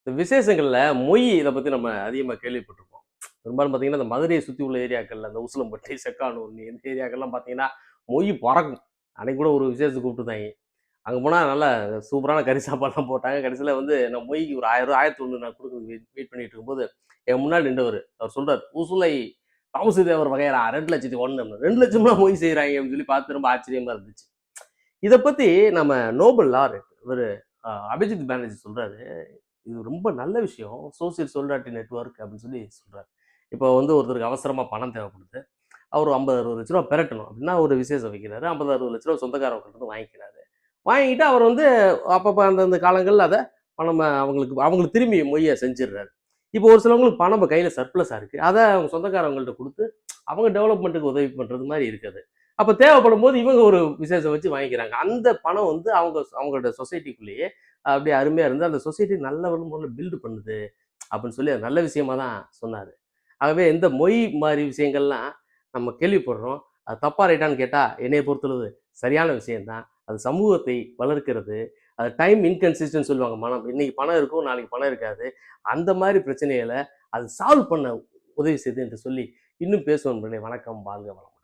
இந்த விசேஷங்கள்ல மொய் இத பத்தி நம்ம அதிகமா கேள்விப்பட்டிருப்போம். பெரும்பாலும் பார்த்தீங்கன்னா, இந்த மதுரைய சுத்தி உள்ள ஏரியாக்கள்ல, அந்த உசிலம்பட்டி, செக்கானூர் இந்த ஏரியாக்கள்லாம் பார்த்தீங்கன்னா, மொய் பறக்கும். அன்னைக்கு கூட ஒரு விசேஷத்துக்கு கூப்பிட்டுருந்தாய்ங்க. அங்க போனா நல்லா சூப்பரான கறி சாப்பாடுலாம் போட்டாங்க. கடைசில வந்து நான் மொய்க்கு ஒரு ரூ. 1000 1001 நான் குடுக்க வெயிட் பண்ணிட்டு இருக்கும்போது, என் முன்னாடி நின்றவரு. அவர் சொல்றாரு, "உசுலை தவுசு வகையறா 2,01,000 2,00,000லாம் மொய் செய்றாய்ங்க" அப்படின்னு சொல்லி பார்த்து ரொம்ப ஆச்சரியமா இருந்துச்சு. இத பத்தி நம்ம நோபல் லாரட் இவரு அபிஜித் பானர்ஜி சொல்றாரு. இது ரொம்ப நல்ல விஷயம். சோசியல் சொலிடாரிட்டி நெட்வொர்க் அப்படின்னு சொல்லி சொல்றாரு. இப்போ வந்து ஒருத்தருக்கு அவசரமா பணம் தேவைப்படுது. அவர் 50, 60 லட்ச ரூவா பெரட்டணும் அப்படின்னா ஒரு விசேஷம் வைக்கிறாரு. 50, 60 லட்ச ரூவா சொந்தக்காரவங்ககிட்ட இருந்து வாங்கிக்கிறாரு. வாங்கிட்டு அவர் வந்து அப்பப்ப அந்தந்த காலங்கள்ல அத பணம் அவங்களுக்கு அவங்களுக்கு திரும்பி மொய்ய செஞ்சுடுறாரு. இப்போ ஒரு சிலவங்களுக்கு பணம் கையில சர்ப்ளஸா இருக்கு. அத அவங்க சொந்தக்காரவங்கள்ட்ட குடுத்து, அவங்க டெவலப்மென்ட்க்கு உதவி பண்றது மாரி இருக்குது. அப்ப தேவைப்படும்போது இவங்க ஒரு விசேஷம் வச்சு வாங்கிக்கிறாங்க. அந்த பணம் வந்து அவங்களோட சொசைட்டிக்குள்ளேயே அப்படியே அருமையா இருந்து அந்த சொசைட்டி நல்ல முறையில பில்ட் பண்ணுது அப்படின்னு சொல்லி அது நல்ல விஷயமா தான் சொன்னாரு. ஆகவே இந்த மொய் மாரி விஷயங்கள்லாம் நம்ம கேள்விப்படுறோம். அது தப்பா ரைட்டான்னு கேட்டா, என்னைய பொறுத்தளவு சரியான விஷயம் தான். அது சமூகத்தை வளர்க்கிறது. அது டைம் இன்கன்சிஸ்டன்ட் சொல்லுவாங்க மனம். இன்னைக்கு பணம் இருக்கும், நாளைக்கு பணம் இருக்காது. அந்த மாரி பிரச்சனைகள அது சால்வ் பண்ண உதவி செய்யுது என்று சொல்லி இன்னும் பேசுவோம் நண்பர்களே. வணக்கம். வாழ்க வளமுடன்.